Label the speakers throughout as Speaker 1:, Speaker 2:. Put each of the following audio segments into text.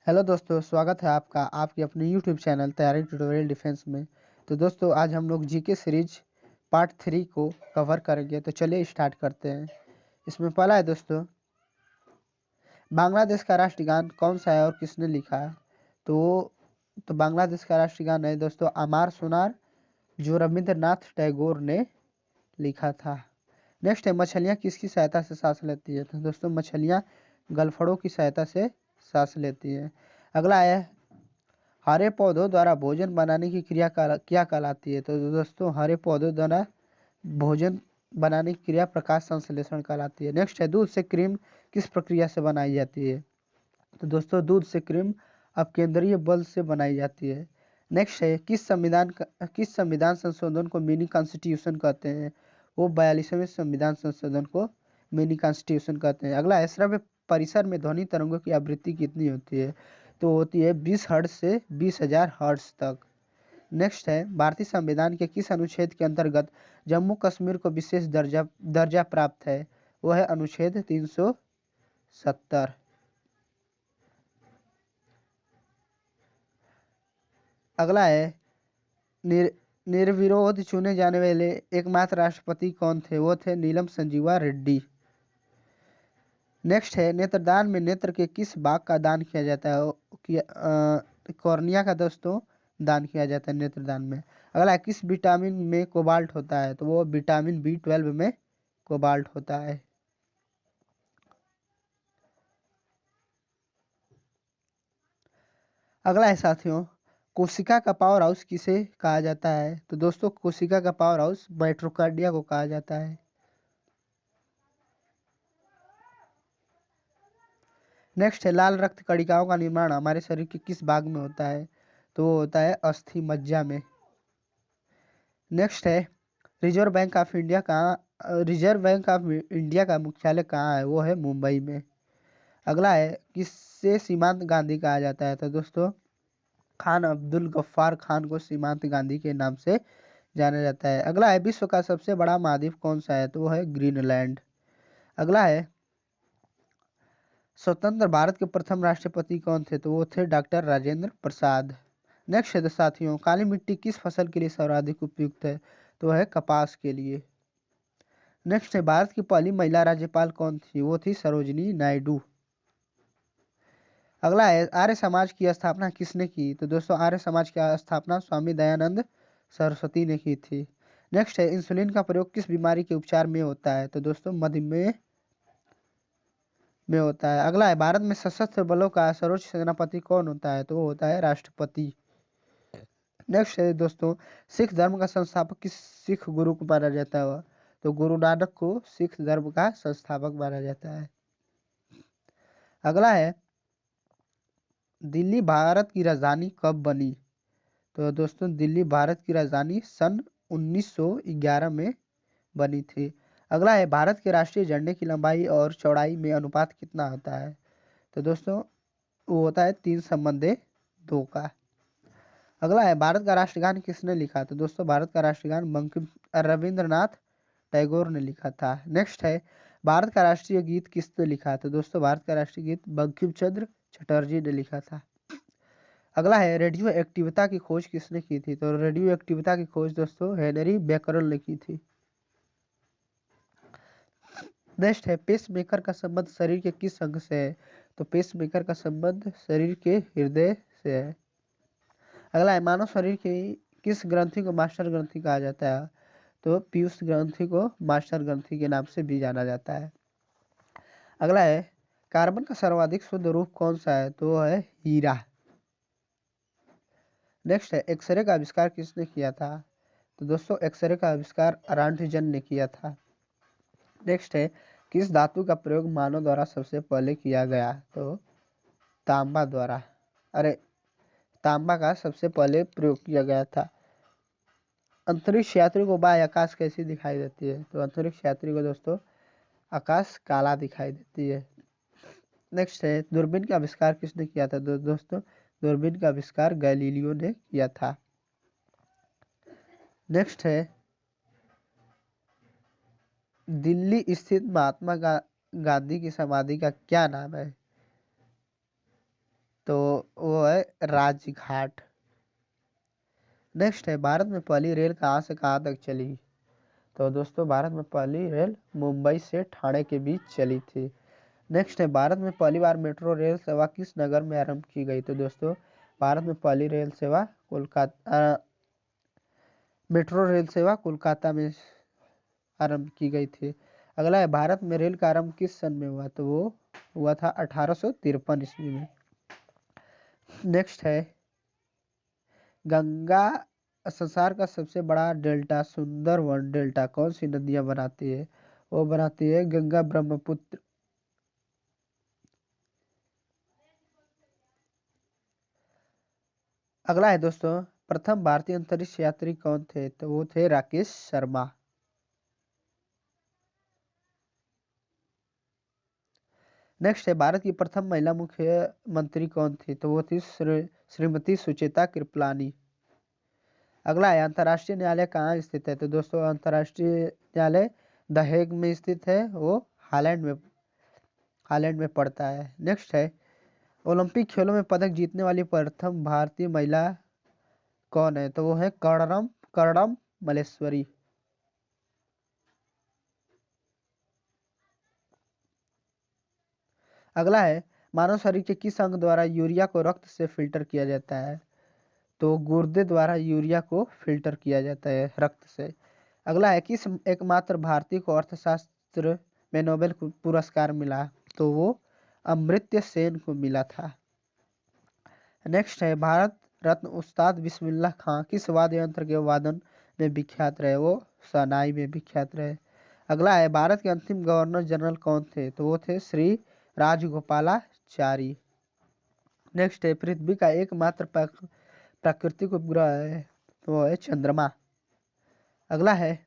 Speaker 1: Hello दोस्तों, स्वागत है आपका आपके अपने यूट्यूब चैनल तैयारी ट्यूटोरियल डिफेंस में। तो दोस्तों, आज हम लोग जीके सीरीज पार्ट 3 को कवर करेंगे। तो चलिए स्टार्ट करते हैं। इसमें पहला है दोस्तों, बांग्लादेश का राष्ट्रगान कौन सा है और किसने लिखा है। तो बांग्लादेश का राष्ट्रगान है दोस्तों अमार सोनार, जो रविंद्रनाथ टैगोर ने लिखा था। नेक्स्ट है, मछलियाँ किसकी सहायता से सांस लेती है। तो दोस्तों, मछलियाँ गलफड़ों की सहायता से सांस लेती है। अगला है, हरे पौधों द्वारा भोजन बनाने की क्रिया क्या कहलाती है। तो दोस्तों, हरे पौधों द्वारा भोजन बनाने की क्रिया प्रकाश संश्लेषण कहलाती है। नेक्स्ट है, दूध से क्रीम किस प्रक्रिया से बनाई जाती है। तो दोस्तों, दूध से क्रीम अपकेंद्रीय बल से बनाई जाती है। नेक्स्ट है, किस संविधान संशोधन को मिनी कॉन्स्टिट्यूशन कहते हैं। वो 42वें संविधान संशोधन को मिनी कॉन्स्टिट्यूशन कहते हैं। अगला है, श्रव्य परिसर में ध्वनि तरंगों की आवृत्ति कितनी होती है। तो होती है 20 हर्ट्ज से 20,000 हर्ट्ज तक। नेक्स्ट है, भारतीय संविधान के किस अनुच्छेद के अंतर्गत जम्मू कश्मीर को विशेष दर्जा प्राप्त है। वो है अनुच्छेद 370। अगला है, निर्विरोध चुने जाने वाले एकमात्र राष्ट्रपति कौन थे। वो थे नीलम संजीवा रेड्डी। नेक्स्ट है, नेत्रदान में नेत्र के किस भाग का दान किया जाता है। कॉर्निया का दोस्तों दान किया जाता है नेत्रदान में। अगला है, किस विटामिन में कोबाल्ट होता है। तो वो विटामिन B12 में कोबाल्ट होता है। अगला है साथियों, कोशिका का पावर हाउस किसे कहा जाता है। तो दोस्तों, कोशिका का पावर हाउस माइटोकॉन्ड्रिया को कहा जाता है। नेक्स्ट है, लाल रक्त कणिकाओं का निर्माण हमारे शरीर के किस भाग में होता है। तो वो होता है अस्थि मज्जा में। नेक्स्ट है, रिजर्व बैंक ऑफ इंडिया का मुख्यालय कहाँ है। वो है मुंबई में। अगला है, किससे सीमांत गांधी कहा जाता है। तो दोस्तों, खान अब्दुल गफ्फार खान को सीमांत गांधी के नाम से जाना जाता है। अगला है, विश्व का सबसे बड़ा महाद्वीप कौन सा है। तो वो है ग्रीनलैंड। अगला है, स्वतंत्र भारत के प्रथम राष्ट्रपति कौन थे। तो वो थे डॉक्टर राजेंद्र प्रसाद। नेक्स्ट है साथियों, काली मिट्टी किस फसल के लिए सर्वाधिक उपयुक्त है। तो है कपास के लिए। नेक्स्ट है, भारत की पहली महिला राज्यपाल कौन थी। वो थी सरोजनी नायडू। अगला है, आर्य समाज की स्थापना किसने की। तो दोस्तों, आर्य समाज की स्थापना स्वामी दयानंद सरस्वती ने की थी। नेक्स्ट है, इंसुलिन का प्रयोग किस बीमारी के उपचार में होता है। तो दोस्तों, मधुमेह में होता है। अगला है, भारत में सशस्त्र बलों का सर्वोच्च सेनापति कौन होता है। तो वो होता है राष्ट्रपति। नेक्स्ट है दोस्तों, सिख धर्म का संस्थापक किस सिख गुरु को माना जाता है। तो गुरु नानक को सिख धर्म का संस्थापक माना जाता है। अगला है, दिल्ली भारत की राजधानी कब बनी। तो दोस्तों, दिल्ली भारत की राजधानी सन 1911 में बनी थी। अगला है, भारत के राष्ट्रीय झंडे की लंबाई और चौड़ाई में अनुपात कितना होता है। तो दोस्तों, वो होता है 3:2 का। अगला है, भारत का राष्ट्रगान किसने लिखा। तो दोस्तों, भारत का राष्ट्रगान बंकिम रविंद्रनाथ टैगोर ने लिखा था। नेक्स्ट है, भारत का राष्ट्रीय गीत किसने लिखा। तो दोस्तों, भारत का राष्ट्रीय गीत बंकिम चंद्र चटर्जी ने लिखा था। अगला है, रेडियो एक्टिविता की खोज किसने की थी। तो रेडियो एक्टिविता की खोज दोस्तों हेनरी बेकरल ने की थी। नेक्स्ट है, पेस मेकर का संबंध शरीर के किस अंग से है। तो पेस मेकर का संबंध शरीर के हृदय से है। अगला है, मानव शरीर की किस ग्रंथि को मास्टर ग्रंथि कहा जाता है। तो पीयूष ग्रंथि को मास्टर ग्रंथि के नाम से भी जाना जाता है। अगला है, कार्बन का सर्वाधिक शुद्ध रूप कौन सा है। तो वो है हीरा। नेक्स्ट है, एक्सरे का आविष्कार किसने किया था। तो दोस्तों, एक्सरे का आविष्कार अरांटजन ने किया था। नेक्स्ट है, किस धातु का प्रयोग मानव द्वारा सबसे पहले किया गया। तो तांबा द्वारा अरे तांबा का सबसे पहले प्रयोग किया गया था। अंतरिक्ष यात्री को बाह्य आकाश कैसी दिखाई देती है। तो अंतरिक्ष यात्री को दोस्तों आकाश काला दिखाई देती है। नेक्स्ट है, दूरबीन का आविष्कार किसने किया था। दोस्तों, दूरबीन का आविष्कार गैलीलियो ने किया था। नेक्स्ट है, दिल्ली स्थित महात्मा गांधी की समाधि का क्या नाम है। तो राजघाट। नेक्स्ट है भारत में पहली रेल कहाँ से कहाँ तक चली। तो दोस्तों भारत में पहली रेल मुंबई से ठाणे के बीच चली थी। नेक्स्ट है भारत में पहली बार मेट्रो रेल सेवा किस नगर में आरंभ की गई। तो दोस्तों भारत में पहली रेल सेवा मेट्रो रेल सेवा कोलकाता में आरंभ की गई थी। अगला है भारत में रेल का आरंभ किस सन में हुआ। तो वो हुआ था 1853 ईस्वी में। नेक्स्ट है गंगा संसार का सबसे बड़ा डेल्टा सुंदरवन डेल्टा कौन सी नदियां बनाती है। वो बनाती है गंगा ब्रह्मपुत्र। अगला है दोस्तों प्रथम भारतीय अंतरिक्ष यात्री कौन थे। तो वो थे राकेश शर्मा। नेक्स्ट है भारत की प्रथम महिला मुख्यमंत्री कौन थी। तो वो थी श्रीमती सुचेता कृपलानी। अगला है अंतर्राष्ट्रीय न्यायालय कहाँ स्थित है। तो दोस्तों अंतर्राष्ट्रीय न्यायालय द हेग में स्थित है। वो हालैंड में पड़ता है। नेक्स्ट है ओलंपिक खेलों में पदक जीतने वाली प्रथम भारतीय महिला कौन है। तो वो है कर्णम मल्लेश्वरी। अगला है मानव शरीर के किस अंग द्वारा यूरिया को रक्त से फिल्टर किया जाता है। तो गुर्दे द्वारा यूरिया को फिल्टर किया जाता है रक्त से। अगला है किस एकमात्र भारतीय को अर्थशास्त्र में नोबेल पुरस्कार मिला। तो वो अमर्त्य सेन को मिला था। नेक्स्ट है भारत रत्न उस्ताद बिस्मिल्लाह खां किस वाद्य यंत्र के वादन में विख्यात रहे। वो शहनाई में विख्यात रहे। अगला है भारत के अंतिम गवर्नर जनरल कौन थे। तो वो थे श्री राजगोपालाचारी। नेक्स्ट है पृथ्वी का एकमात्र प्राकृतिक उपग्रह है। तो वो है चंद्रमा। अगला है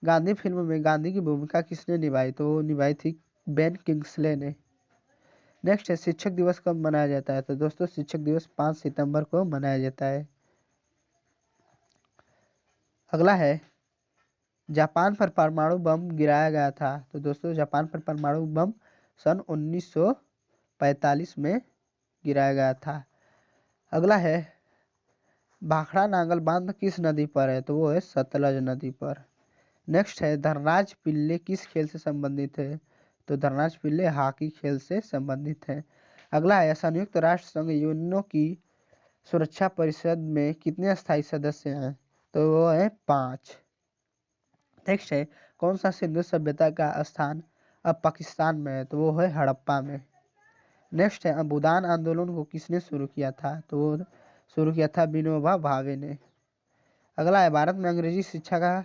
Speaker 1: गांधी फिल्म में गांधी की भूमिका किसने निभाई। तो वो निभाई थी बेन किंग्सले ने। नेक्स्ट है शिक्षक दिवस कब मनाया जाता है। तो दोस्तों शिक्षक दिवस 5 सितंबर को मनाया जाता है। अगला है जापान पर परमाणु बम गिराया गया था। तो दोस्तों जापान पर परमाणु बम सन 1945 में गिराया गया था। अगला है भाखड़ा नांगल बांध किस नदी पर है। तो वो है सतलज नदी पर। नेक्स्ट है धनराज पिल्ले किस खेल से संबंधित है। तो धनराज पिल्ले हॉकी खेल से संबंधित है। अगला है संयुक्त राष्ट्र संघ यूएनओ की सुरक्षा परिषद में कितने स्थायी सदस्य हैं। तो वो है 5। नेक्स्ट है कौन सा सिंधु सभ्यता का स्थान अब पाकिस्तान में है। तो वो है हड़प्पा में। नेक्स्ट है भूदान आंदोलन को किसने शुरू किया था। तो वो शुरू किया था विनोबा भावे ने। अगला है भारत में अंग्रेजी शिक्षा का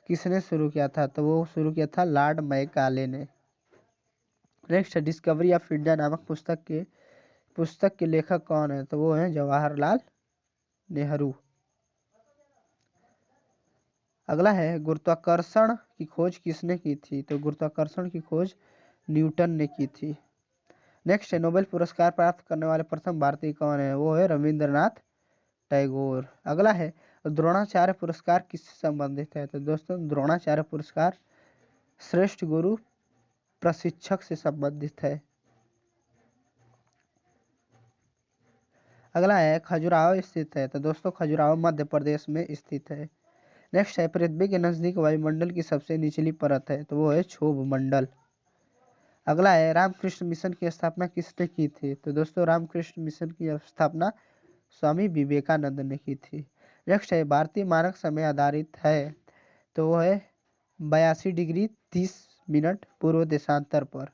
Speaker 1: किसने शुरू किया था। तो वो शुरू किया था लॉर्ड मैकाले ने। नेक्स्ट है डिस्कवरी ऑफ इंडिया नामक पुस्तक के लेखक कौन है। तो वो है जवाहरलाल नेहरू। अगला है गुरुत्वाकर्षण की खोज किसने की थी। तो गुरुत्वाकर्षण की खोज न्यूटन ने की थी। नेक्स्ट है नोबेल पुरस्कार प्राप्त करने वाले प्रथम भारतीय कौन है। वो है रविंद्रनाथ टैगोर। अगला है द्रोणाचार्य पुरस्कार किससे संबंधित है। तो दोस्तों द्रोणाचार्य पुरस्कार श्रेष्ठ गुरु प्रशिक्षक से संबंधित है। अगला है खजुराहो स्थित है। तो दोस्तों खजुराहो मध्य प्रदेश में स्थित है। नेक्स्ट है पृथ्वी के नजदीक वायुमंडल की सबसे निचली परत है। तो वो है क्षोभ मंडल। अगला है रामकृष्ण मिशन की स्थापना किसने की थी। तो दोस्तों रामकृष्ण मिशन की स्थापना स्वामी विवेकानंद ने की थी। नेक्स्ट है भारतीय मानक समय आधारित है। तो वो है 82 डिग्री 30 मिनट पूर्व देशांतर पर।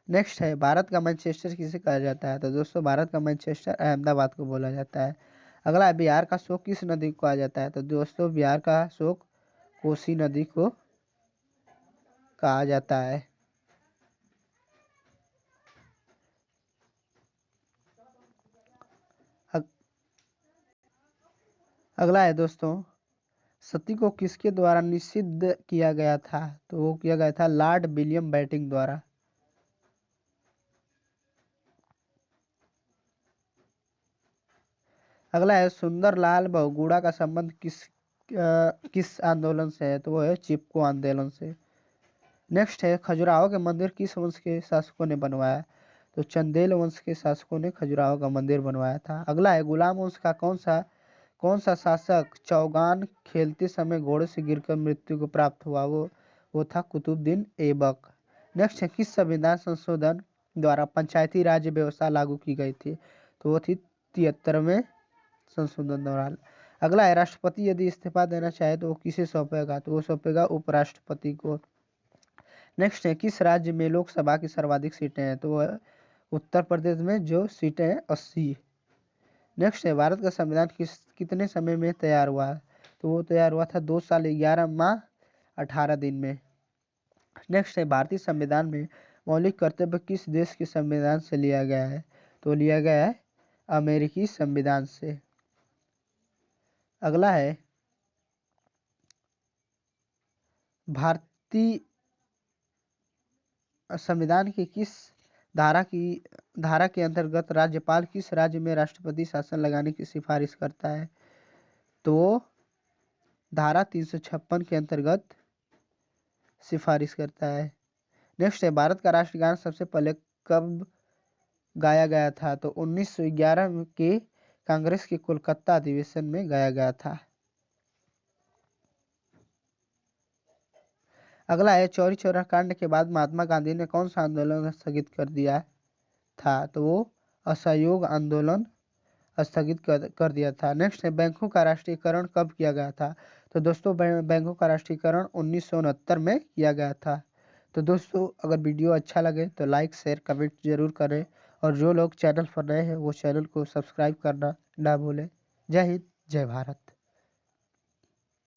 Speaker 1: नेक्स्ट है भारत का मैनचेस्टर किसे कहा जाता है। तो दोस्तों भारत का मैनचेस्टर अहमदाबाद को बोला जाता है। अगला है बिहार का शोक किस नदी को कहा जाता है। तो दोस्तों बिहार का शोक कोसी नदी को कहा जाता है। अगला है दोस्तों सती को किसके द्वारा निषिद्ध किया गया था। तो वो किया गया था लॉर्ड विलियम बेंटिंक द्वारा। अगला है सुंदरलाल बहुगुणा का संबंध किस आंदोलन से है। तो वो है चिपको आंदोलन से। नेक्स्ट है खजुराहो के मंदिर किस वंश के शासकों ने बनवाया? तो चंदेल वंश के शासकों ने खजुराहो का मंदिर बनवाया था। अगला है गुलाम वंश का कौन सा शासक चौगान खेलते समय घोड़े से गिरकर मृत्यु को प्राप्त हुआ? वो था कुतुबुद्दीन ऐबक। नेक्स्ट है किस संविधान संशोधन द्वारा पंचायती राज व्यवस्था लागू की गई थी? तो वो थी 73वें संशोधन द्वारा। अगला है राष्ट्रपति यदि इस्तीफा देना चाहे तो वो किसे सौंपेगा? तो वो सौंपेगा उपराष्ट्रपति को। नेक्स्ट है किस राज्य में लोकसभा की सर्वाधिक सीटें हैं? तो उत्तर प्रदेश में जो सीटें हैं 80। नेक्स्ट है भारत का संविधान कितने समय में तैयार हुआ? तो वो तैयार हुआ था 2 साल 11 माह 18 दिन में। नेक्स्ट है भारतीय संविधान में मौलिक कर्तव्य किस देश के संविधान से लिया गया है? तो लिया गया है अमेरिकी संविधान से। अगला है भारतीय संविधान की किस धारा के अंतर्गत राज्यपाल किस राज्य में राष्ट्रपति शासन लगाने की सिफारिश करता है? तो धारा 356 के अंतर्गत सिफारिश करता है। नेक्स्ट है भारत का राष्ट्रगान सबसे पहले कब गाया गया था? तो 1911 के कांग्रेस के कोलकाता अधिवेशन में गाया गया था। अगला है चौरी चौरा कांड के बाद महात्मा गांधी ने कौन सा आंदोलन स्थगित कर दिया था? तो वो असहयोग आंदोलन स्थगित कर दिया था। नेक्स्ट है बैंकों का राष्ट्रीयकरण कब किया गया था? तो दोस्तों बैंकों का राष्ट्रीयकरण 1969 में किया गया था। तो दोस्तों अगर वीडियो अच्छा लगे तो लाइक शेयर कमेंट जरूर करें और जो लोग चैनल पर नए हैं वो चैनल को सब्सक्राइब करना ना भूलें। जय हिंद जय भारत।